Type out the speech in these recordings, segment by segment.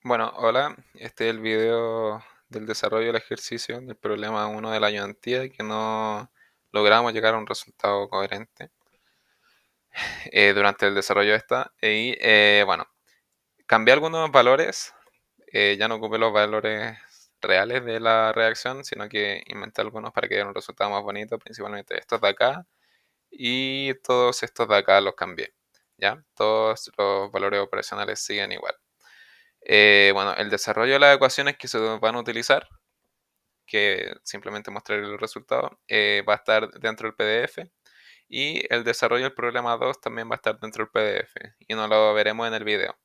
Bueno, hola, este es el video del desarrollo del ejercicio del problema 1 de la ayudantía que no logramos llegar a un resultado coherente durante el desarrollo de esta. Bueno, cambié algunos valores, ya no ocupé los valores reales de la reacción, sino que inventé algunos para que diera un resultado más bonito, principalmente estos de acá y todos estos de acá los cambié, ¿ya? Todos los valores operacionales siguen igual. Bueno, el desarrollo de las ecuaciones que se van a utilizar, que simplemente mostraré el resultado, va a estar dentro del PDF y el desarrollo del problema 2 también va a estar dentro del PDF y no lo veremos en el video.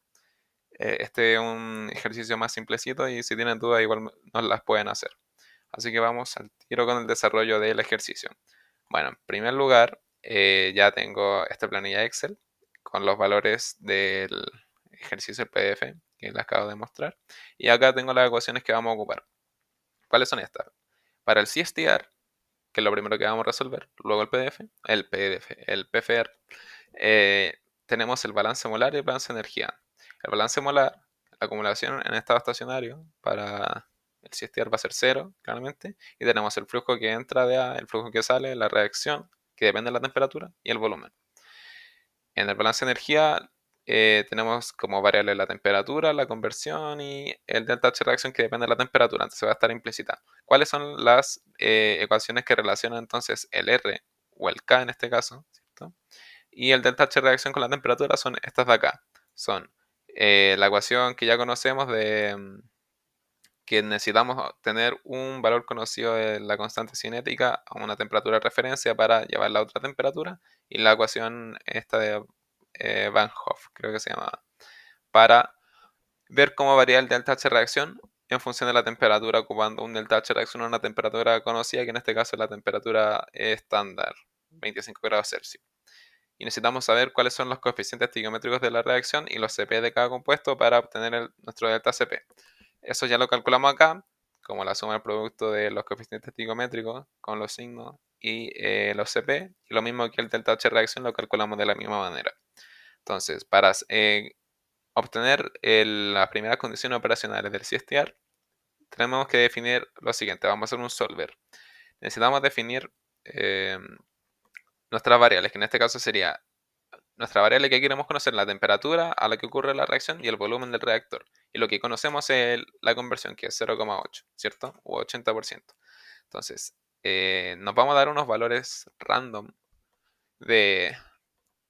Este es un ejercicio más simplecito y si tienen dudas igual nos las pueden hacer. Así que vamos al tiro con el desarrollo del ejercicio. Bueno, en primer lugar, ya tengo esta planilla Excel con los valores del ejercicio del PDF que les acabo de mostrar. Y acá tengo las ecuaciones que vamos a ocupar. ¿Cuáles son estas? Para el CSTR, que es lo primero que vamos a resolver, luego el PFR, tenemos el balance molar y el balance de energía. El balance molar, la acumulación en estado estacionario para el CSTR va a ser cero, claramente, y tenemos el flujo que entra de A, el flujo que sale, la reacción, que depende de la temperatura, y el volumen. En el balance de energía tenemos como variable la temperatura, la conversión y el delta H reacción que depende de la temperatura, entonces va a estar implícita. ¿Cuáles son las ecuaciones que relacionan entonces el R o el K en este caso, ¿cierto? Y el delta H reacción con la temperatura son estas de acá. Son la ecuación que ya conocemos de que necesitamos tener un valor conocido de la constante cinética a una temperatura de referencia para llevarla a otra temperatura, y la ecuación esta de Van Hoff, creo que se llama, para ver cómo varía el delta H reacción en función de la temperatura, ocupando un delta H reacción a una temperatura conocida, que en este caso es la temperatura estándar, 25 grados Celsius. Y necesitamos saber cuáles son los coeficientes estequiométricos de la reacción y los Cp de cada compuesto para obtener nuestro delta Cp. Eso ya lo calculamos acá, como la suma del producto de los coeficientes estiquiométricos con los signos y los CP. Y lo mismo que el delta H reacción lo calculamos de la misma manera. Entonces, para obtener las primeras condiciones operacionales del CSTR, tenemos que definir lo siguiente. Vamos a hacer un solver. Necesitamos definir eh, nuestras variables, que en este caso sería nuestra variable que queremos conocer, la temperatura a la que ocurre la reacción y el volumen del reactor. Y lo que conocemos es la conversión, que es 0,8, ¿cierto? O 80%. Entonces, nos vamos a dar unos valores random de,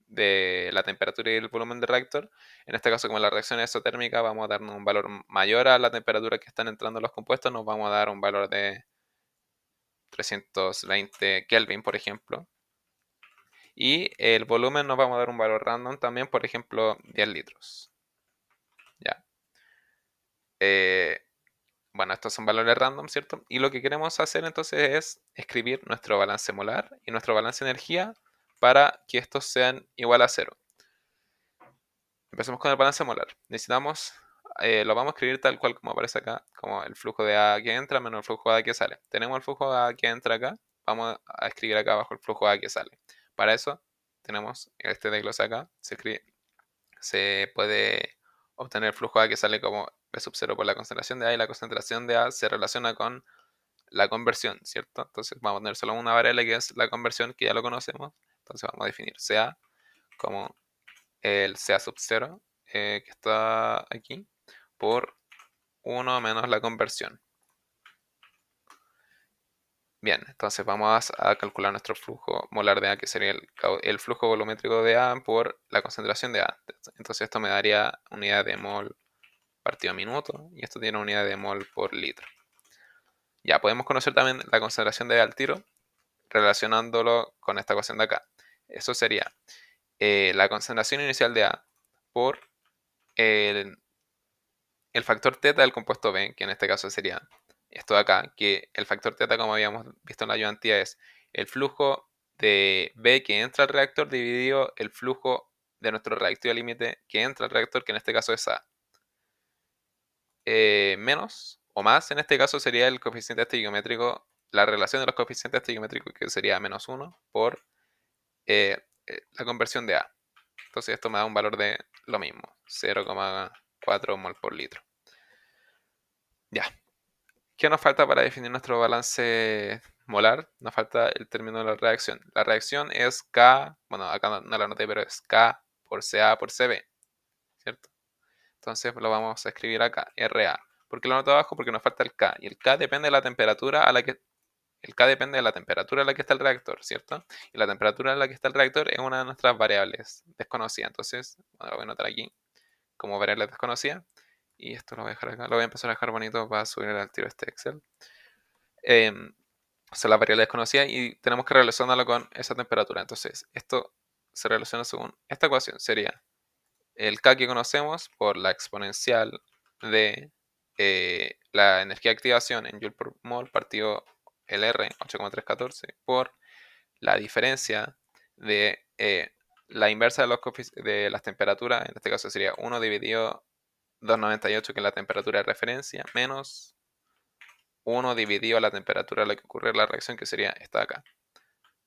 de la temperatura y el volumen del reactor. En este caso, como la reacción es exotérmica, vamos a darnos un valor mayor a la temperatura que están entrando los compuestos. Nos vamos a dar un valor de 320 Kelvin, por ejemplo. Y el volumen nos vamos a dar un valor random también, por ejemplo, 10 litros. ¿Ya? Eh, bueno, estos son valores random, ¿cierto? Y lo que queremos hacer entonces es escribir nuestro balance molar y nuestro balance de energía para que estos sean igual a cero. Empecemos con el balance molar. Necesitamos, lo vamos a escribir tal cual como aparece acá, como el flujo de A que entra menos el flujo de A que sale. Tenemos el flujo de A que entra acá, vamos a escribir acá abajo el flujo de A que sale. Para eso tenemos este desglose acá, se puede obtener el flujo A que sale como B sub 0 por la concentración de A, y la concentración de A se relaciona con la conversión, ¿cierto? Entonces vamos a tener solo una variable que es la conversión, que ya lo conocemos. Entonces vamos a definir CA como el CA sub 0, que está aquí, por 1 menos la conversión. Bien, entonces vamos a calcular nuestro flujo molar de A, que sería el flujo volumétrico de A por la concentración de A. Entonces esto me daría unidad de mol partido a minuto, y esto tiene unidad de mol por litro. Ya podemos conocer también la concentración de A al tiro, relacionándolo con esta ecuación de acá. Eso sería la concentración inicial de A por el, el factor teta del compuesto B, que en este caso sería esto de acá, que el factor teta, como habíamos visto en la ayudantía, es el flujo de B que entra al reactor dividido el flujo de nuestro reactivo límite que entra al reactor, que en este caso es A. Menos o más, en este caso sería el coeficiente estequiométrico, la relación de los coeficientes estequiométricos, que sería menos 1 por la conversión de A. Entonces esto me da un valor de lo mismo, 0,4 mol por litro. Ya. ¿Qué nos falta para definir nuestro balance molar? Nos falta el término de la reacción. La reacción es K, bueno, acá no la anoté, pero es K por CA por CB, ¿cierto? Entonces lo vamos a escribir acá, RA. ¿Por qué lo anoto abajo? Porque nos falta el K. Y el K depende de la temperatura a la que... El K depende de la temperatura a la que está el reactor, ¿cierto? Y la temperatura a la que está el reactor es una de nuestras variables desconocidas. Entonces, bueno, lo voy a anotar aquí como variable desconocida. Y esto lo voy a dejar acá. Lo voy a empezar a dejar bonito para subir al tiro este Excel. Son las variables desconocidas y tenemos que relacionarlo con esa temperatura. Entonces, esto se relaciona según esta ecuación. Sería el K que conocemos por la exponencial de la energía de activación en Joule por mol partido el R 8,314 por la diferencia de la inversa de, de las temperaturas. En este caso sería 1 dividido 298, que es la temperatura de referencia, menos 1 dividido la temperatura a la que ocurre la reacción, que sería esta de acá.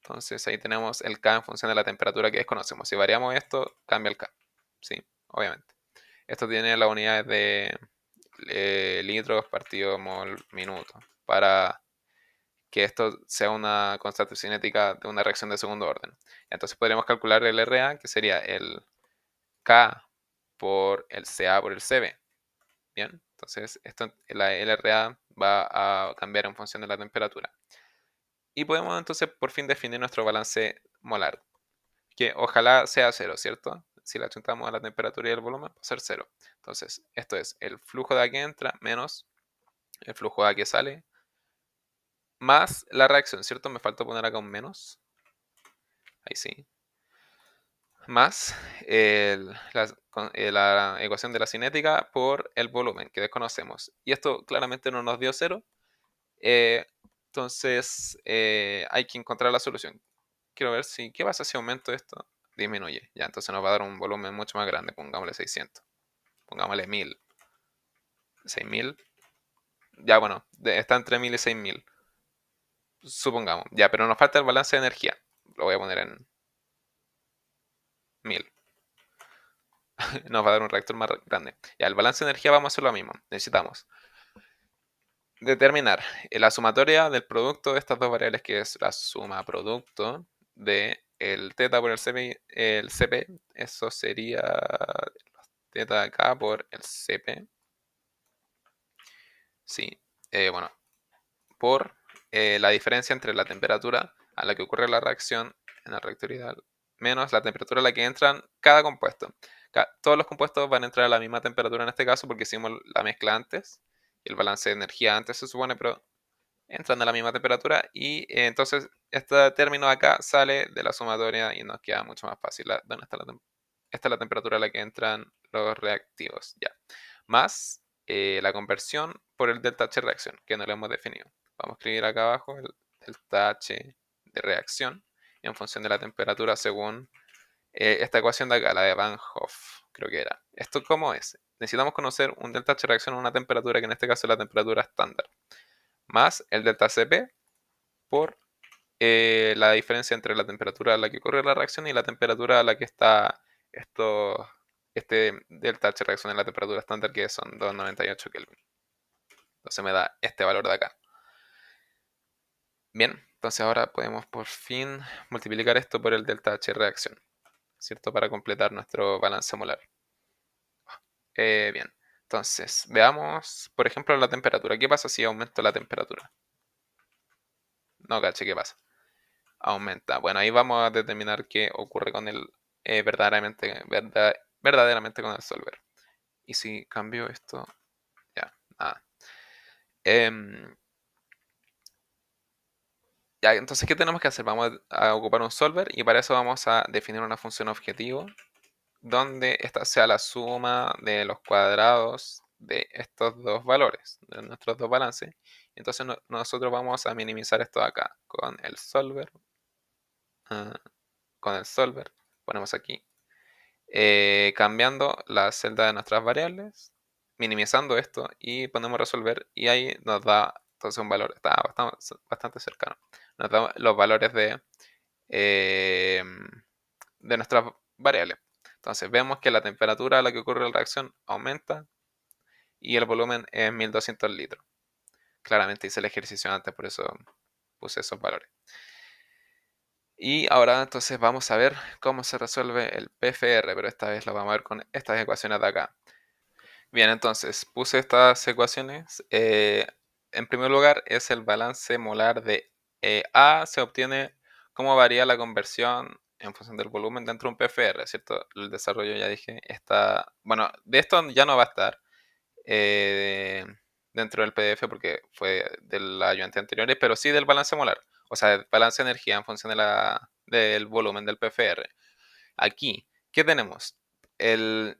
Entonces ahí tenemos el K en función de la temperatura que desconocemos. Si variamos esto, cambia el K. Sí, obviamente. Esto tiene las unidades de litros partido mol minuto para que esto sea una constante cinética de una reacción de segundo orden. Entonces podríamos calcular el RA, que sería el K por el CA por el CB. Bien, entonces esto, la LRA va a cambiar en función de la temperatura. Y podemos entonces por fin definir nuestro balance molar, que ojalá sea cero, ¿cierto? Si le achuntamos a la temperatura y el volumen, va a ser cero. Entonces, esto es el flujo de A que entra menos el flujo de A que sale, más la reacción, ¿cierto? Me falta poner acá un menos. Ahí sí. Más la ecuación de la cinética por el volumen que desconocemos. Y esto claramente no nos dio cero. Eh, entonces hay que encontrar la solución. Quiero ver si, ¿qué pasa si aumento esto? Disminuye. Ya, entonces nos va a dar un volumen mucho más grande. Pongámosle 600. Pongámosle 1000. 6000. Ya, bueno, está entre 1000 y 6000. Supongamos. Ya, pero nos falta el balance de energía. Lo voy a poner en 1000. Nos va a dar un reactor más grande. Ya, el balance de energía vamos a hacer lo mismo. Necesitamos determinar la sumatoria del producto de estas dos variables, que es la suma producto de el teta por el CP. Eso sería teta de acá por el CP. Sí, bueno, por la diferencia entre la temperatura a la que ocurre la reacción en el reactor ideal menos la temperatura a la que entran cada compuesto. Todos los compuestos van a entrar a la misma temperatura en este caso porque hicimos la mezcla antes y el balance de energía antes se supone, pero entran a la misma temperatura y entonces este término de acá sale de la sumatoria y nos queda mucho más fácil. ¿Dónde está esta es la temperatura a la que entran los reactivos, ya. Más la conversión por el delta H reacción, que no lo hemos definido. Vamos a escribir acá abajo el delta H de reacción en función de la temperatura según esta ecuación de acá, la de Van Hoff, creo que era. ¿Esto cómo es? Necesitamos conocer un delta H reacción a una temperatura que en este caso es la temperatura estándar, más el delta Cp por la diferencia entre la temperatura a la que ocurre la reacción y la temperatura a la que está esto, este delta H reacción en la temperatura estándar, que son 298 Kelvin. Entonces me da este valor de acá. Bien, entonces ahora podemos por fin multiplicar esto por el delta H reacción, ¿cierto? Para completar nuestro balance molar. Bien, entonces veamos, por ejemplo, la temperatura. ¿Qué pasa si aumento la temperatura? No, caché, ¿qué pasa? Aumenta. Bueno, ahí vamos a determinar qué ocurre con el verdaderamente con el solver. Y si cambio esto, ya, nada. Em, ya, entonces, ¿qué tenemos que hacer? Vamos a ocupar un solver y para eso vamos a definir una función objetivo donde esta sea la suma de los cuadrados de estos dos valores, de nuestros dos balances. Entonces nosotros vamos a minimizar esto de acá con el solver. ah, con el solver. Ponemos aquí cambiando la celda de nuestras variables, minimizando esto y ponemos resolver y ahí nos da entonces un valor, está bastante cercano. Nos da los valores eh, de nuestras variables. Entonces vemos que la temperatura a la que ocurre la reacción aumenta y el volumen es 1200 litros. Claramente hice el ejercicio antes, por eso puse esos valores. Y ahora entonces vamos a ver cómo se resuelve el PFR, pero esta vez lo vamos a ver con estas ecuaciones de acá. Bien, entonces puse estas ecuaciones. En primer lugar es el balance molar de A, se obtiene cómo varía la conversión en función del volumen dentro de un PFR, ¿cierto? El desarrollo ya dije, está, bueno, de esto ya no va a estar eh, dentro del PDF porque fue del ayudante anteriores, pero sí del balance molar, o sea, el balance de energía en función del volumen del PFR. Aquí, ¿qué tenemos? El,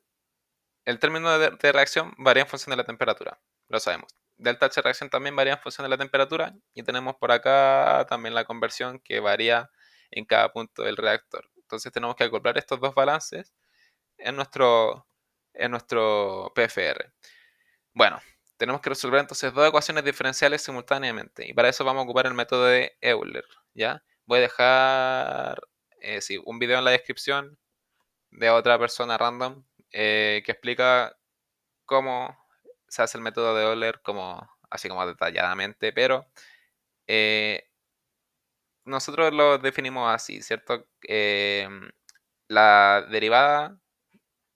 el término de reacción varía en función de la temperatura, lo sabemos. Delta H reacción también varía en función de la temperatura y tenemos por acá también la conversión que varía en cada punto del reactor. Entonces tenemos que acoplar estos dos balances en nuestro PFR. Bueno, tenemos que resolver entonces dos ecuaciones diferenciales simultáneamente y para eso vamos a ocupar el método de Euler, ¿ya? Voy a dejar sí, un video en la descripción de otra persona random que explica cómo se hace el método de Euler, como, así como detalladamente, pero eh, nosotros lo definimos así, ¿cierto? La derivada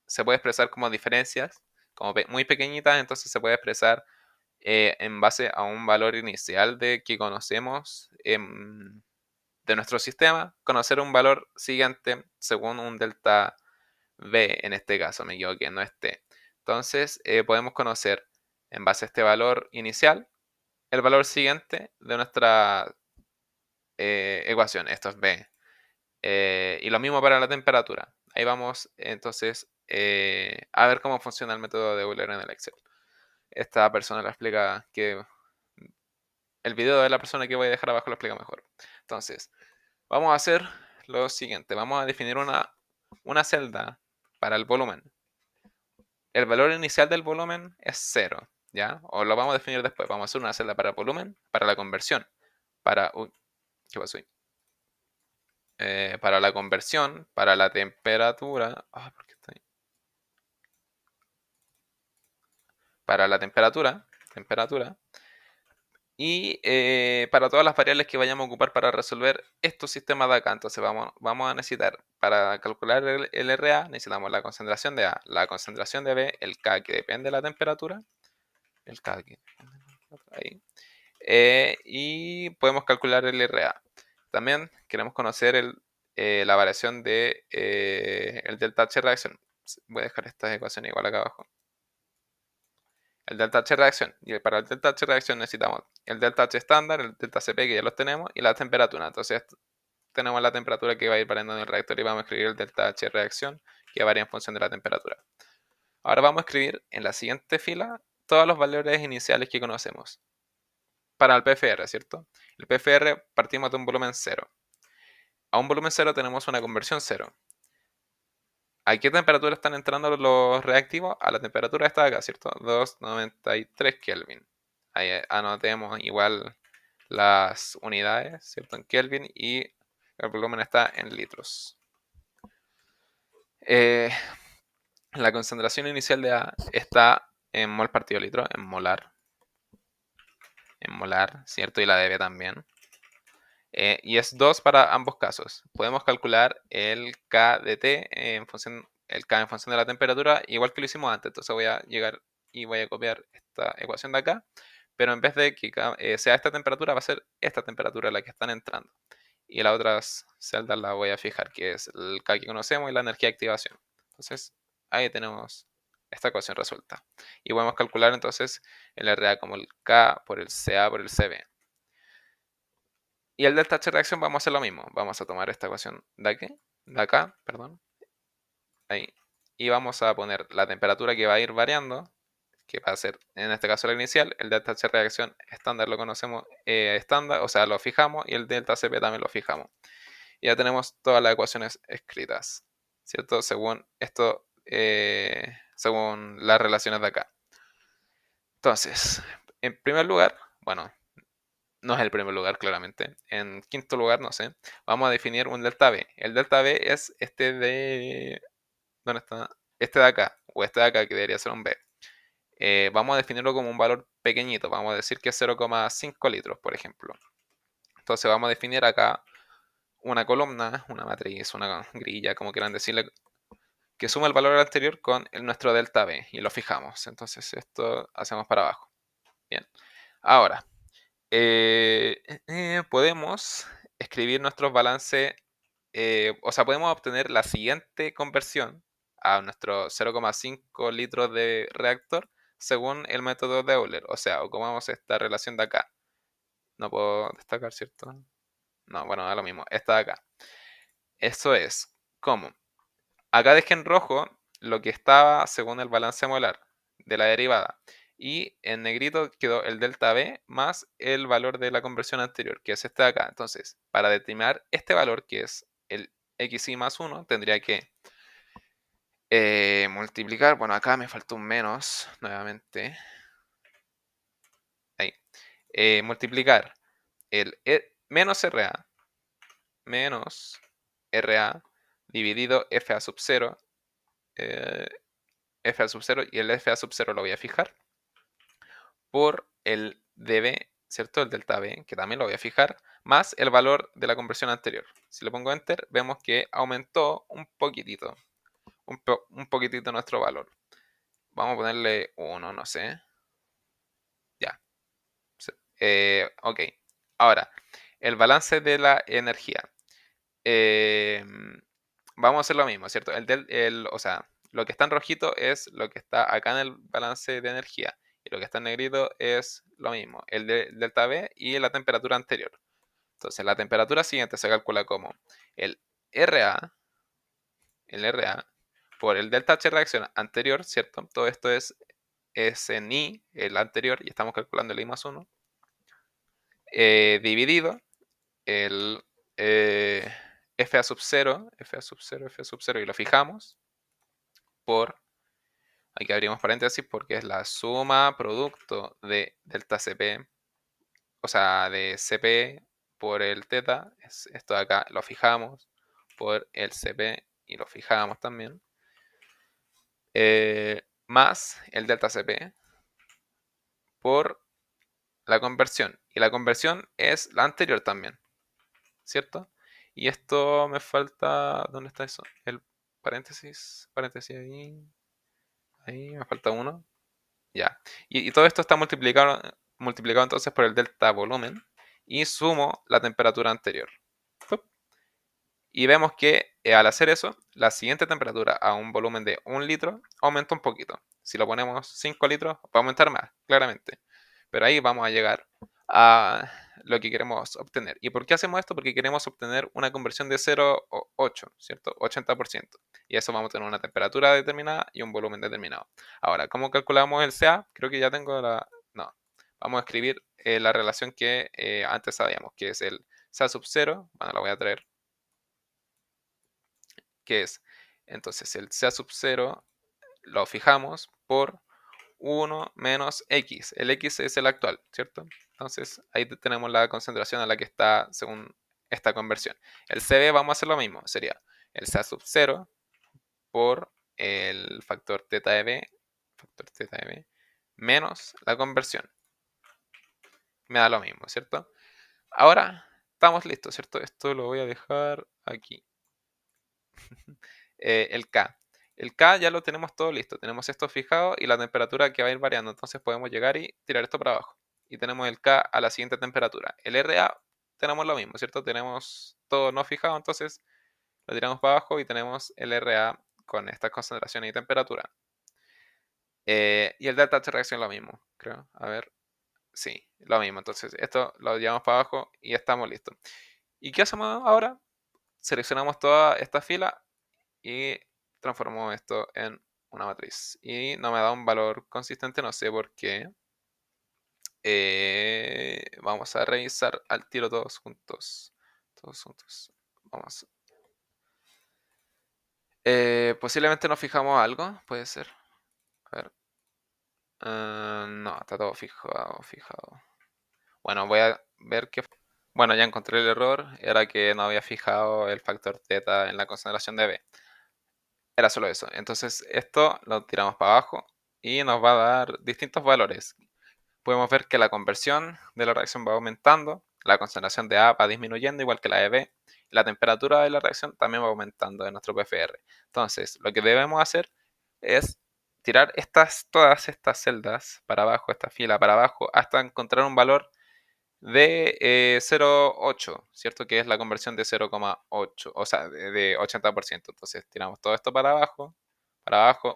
se puede expresar como diferencias, como muy pequeñitas, entonces se puede expresar en base a un valor inicial de que conocemos de nuestro sistema, conocer un valor siguiente según un delta V, en este caso, me equivoqué, no es T. Entonces, podemos conocer en base a este valor inicial el valor siguiente de nuestra ecuación, esto es B. Y lo mismo para la temperatura. Ahí vamos entonces a ver cómo funciona el método de Euler en el Excel. Esta persona lo explica que el video de la persona que voy a dejar abajo lo explica mejor. Entonces, vamos a hacer lo siguiente. Vamos a definir una celda para el volumen. El valor inicial del volumen es 0, ¿ya? O lo vamos a definir después. Vamos a hacer una celda para el volumen, para la conversión, para... Uy, ¿qué pasó ahí? Para la conversión, para la temperatura... Ah, ¿por qué está ahí? Para la temperatura, y para todas las variables que vayamos a ocupar para resolver estos sistemas de acá. Entonces vamos a necesitar, para calcular el RA, necesitamos la concentración de A, la concentración de B, el K que depende de la temperatura, el K que depende de la temperatura, ahí. Y podemos calcular el RA. También queremos conocer la variación de el delta H reacción. Voy a dejar estas ecuaciones igual acá abajo. El delta H reacción. Y para el delta H reacción necesitamos el delta H estándar, el delta Cp que ya los tenemos, y la temperatura. Entonces tenemos la temperatura que va a ir variando en el reactor y vamos a escribir el delta H reacción que varía en función de la temperatura. Ahora vamos a escribir en la siguiente fila todos los valores iniciales que conocemos para el PFR, ¿cierto? El PFR partimos de un volumen 0. A un volumen 0 tenemos una conversión 0. ¿A qué temperatura están entrando los reactivos? A la temperatura esta de acá, ¿cierto? 293 Kelvin. Ahí anotemos igual las unidades, ¿cierto? En Kelvin y el volumen está en litros. Eh, la concentración inicial de A está en mol partido litro, en molar, ¿cierto? Y la de B también. Y es 2 para ambos casos. Podemos calcular el K de T el K en función de la temperatura, igual que lo hicimos antes. Entonces voy a llegar y voy a copiar esta ecuación de acá, pero en vez de que sea esta temperatura, va a ser esta temperatura la que están entrando. Y las otras celdas las voy a fijar, que es el K que conocemos y la energía de activación. Entonces ahí tenemos esta ecuación resuelta. Y podemos calcular entonces el RA como el K por el CA por el CB. Y el delta H reacción vamos a hacer lo mismo. Vamos a tomar esta ecuación de aquí, de acá, perdón, ahí. Y vamos a poner la temperatura que va a ir variando, que va a ser en este caso la inicial. El delta H reacción estándar lo conocemos estándar, o sea, lo fijamos y el delta Cp también lo fijamos. Y ya tenemos todas las ecuaciones escritas, ¿cierto? Según esto, según las relaciones de acá. Entonces, en primer lugar, bueno, no es el primer lugar, claramente. En quinto lugar, no sé. Vamos a definir un delta V. El delta V es este de... ¿Dónde está? Este de acá. O este de acá, que debería ser un V. vamos a definirlo como un valor pequeñito. Vamos a decir que es 0,5 litros, por ejemplo. Entonces vamos a definir acá una columna, una matriz, una grilla, como quieran decirle, que suma el valor anterior con nuestro delta B y lo fijamos. Entonces esto hacemos para abajo. Bien. Ahora, podemos escribir nuestros balances, o sea, podemos obtener la siguiente conversión a nuestro 0,5 litros de reactor según el método de Euler. O sea, ocupamos esta relación de acá. No puedo destacar, ¿cierto? No, bueno, da lo mismo. Esta de acá. Eso es como acá dejé en rojo lo que estaba según el balance molar de la derivada. Y en negrito quedó el delta B más el valor de la conversión anterior, que es este de acá. Entonces, para determinar este valor, que es el xy más 1, tendría que multiplicar. Bueno, acá me faltó un menos, nuevamente. Ahí. Multiplicar el menos RA dividido f a sub 0 f a sub 0 y el f a sub 0 lo voy a fijar por el dB, ¿cierto? El delta B, que también lo voy a fijar, más el valor de la conversión anterior. Si le pongo enter, vemos que aumentó un poquitito, un poquitito nuestro valor. Vamos a ponerle 1, no sé. Ya. Ok. Ahora, el balance de la energía. Eh, vamos a hacer lo mismo, ¿cierto? O sea, lo que está en rojito es lo que está acá en el balance de energía. Y lo que está en negrito es lo mismo, delta B y la temperatura anterior. Entonces, la temperatura siguiente se calcula como el RA, el RA por el delta H reacción anterior, ¿cierto? Todo esto es en I, el anterior, y estamos calculando el I más 1, dividido el F a sub 0, F a sub 0, F a sub 0, y lo fijamos por, aquí abrimos paréntesis porque es la suma producto de delta Cp, o sea, de Cp por el teta, es esto de acá, lo fijamos por el Cp y lo fijamos también, más el delta Cp por la conversión, y la conversión es la anterior también, ¿cierto? Y esto me falta, ¿dónde está eso? El paréntesis ahí me falta uno, ya. Y todo esto está multiplicado entonces por el delta volumen y sumo la temperatura anterior. Y vemos que al hacer eso, la siguiente temperatura a un volumen de 1 litro aumenta un poquito. Si lo ponemos 5 litros, va a aumentar más, claramente. Pero ahí vamos a llegar a lo que queremos obtener. ¿Y por qué hacemos esto? Porque queremos obtener una conversión de 0 a 8, ¿cierto? 80%. Y eso vamos a tener una temperatura determinada y un volumen determinado. Ahora, ¿cómo calculamos el CA? Creo que ya tengo la... No. Vamos a escribir la relación que antes sabíamos, que es el CA sub 0. Bueno, la voy a traer, que es entonces el CA sub 0 lo fijamos por 1 menos X. El X es el actual, ¿cierto? Entonces ahí tenemos la concentración a la que está según esta conversión. El CB vamos a hacer lo mismo, sería el CA sub 0 por el factor teta de B, menos la conversión. Me da lo mismo, ¿cierto? Ahora estamos listos, ¿cierto? Esto lo voy a dejar aquí. El K. El K ya lo tenemos todo listo. Tenemos esto fijado y la temperatura que va a ir variando. Entonces podemos llegar y tirar esto para abajo. Y tenemos el K a la siguiente temperatura. El RA tenemos lo mismo, ¿cierto? Tenemos todo no fijado, entonces lo tiramos para abajo y tenemos el RA con estas concentraciones y temperatura. Y el delta H reacción lo mismo, creo. A ver. Sí, lo mismo. Entonces esto lo llevamos para abajo y estamos listos. ¿Y qué hacemos ahora? Seleccionamos toda esta fila y transformo esto en una matriz. Y no me da un valor consistente, no sé por qué. Vamos a revisar al tiro todos juntos. Todos juntos. Vamos. Posiblemente nos fijamos algo, puede ser. A ver. No, está todo fijado. Bueno, voy a ver qué. Bueno, ya encontré el error. Era que no había fijado el factor teta en la concentración de B. Era solo eso. Entonces esto lo tiramos para abajo y nos va a dar distintos valores. Podemos ver que la conversión de la reacción va aumentando, la concentración de A va disminuyendo igual que la de B, y la temperatura de la reacción también va aumentando en nuestro PCR. Entonces, lo que debemos hacer es tirar todas estas celdas para abajo, esta fila para abajo, hasta encontrar un valor de 0,8, ¿cierto? Que es la conversión de 0,8, o sea, de 80%. Entonces, tiramos todo esto para abajo,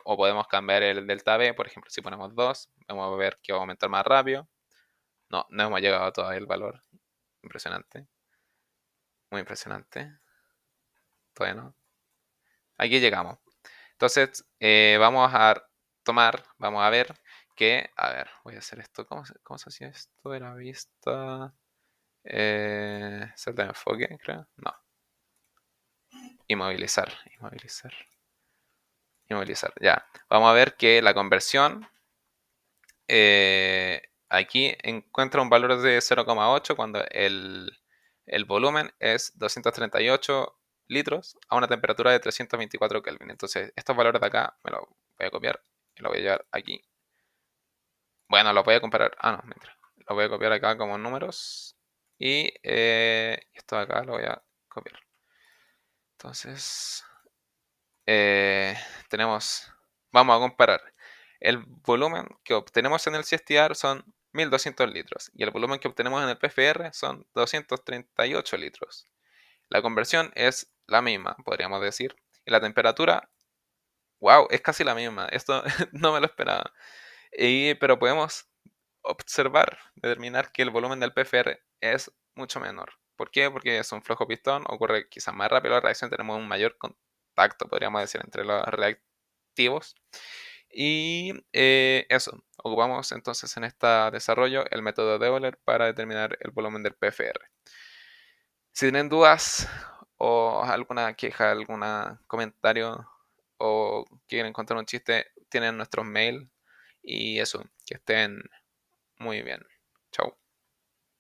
o podemos cambiar el delta B, por ejemplo, si ponemos 2, vamos a ver que va a aumentar más rápido. No, no hemos llegado a todavía el valor. Impresionante. Muy impresionante. Todavía no. Aquí llegamos. Entonces, vamos a ver que, a ver, voy a hacer esto. ¿Cómo se hacía esto de la vista? Celda de enfoque, creo. No. Inmovilizar. Ya. Vamos a ver que la conversión aquí encuentra un valor de 0,8 cuando el volumen es 238 litros a una temperatura de 324 Kelvin. Entonces, estos valores de acá me los voy a copiar y los voy a llevar aquí. Bueno, los voy a comparar. Ah, no, mentira. Los voy a copiar acá como números. Y esto de acá lo voy a copiar. Entonces, eh, vamos a comparar. El volumen que obtenemos en el CSTR son 1200 litros y el volumen que obtenemos en el PFR son 238 litros. La conversión es la misma, podríamos decir. Y la temperatura, wow, es casi la misma. Esto no me lo esperaba. Pero podemos determinar que el volumen del PFR es mucho menor. ¿Por qué? Porque es un flujo pistón, ocurre quizás más rápido la reacción, tenemos un mayor contacto, podríamos decir, entre los reactivos. Y eso, ocupamos entonces en este desarrollo el método de Euler para determinar el volumen del PFR. Si tienen dudas o alguna queja, algún comentario o quieren contar un chiste, tienen nuestros mail y eso, que estén muy bien. Chau.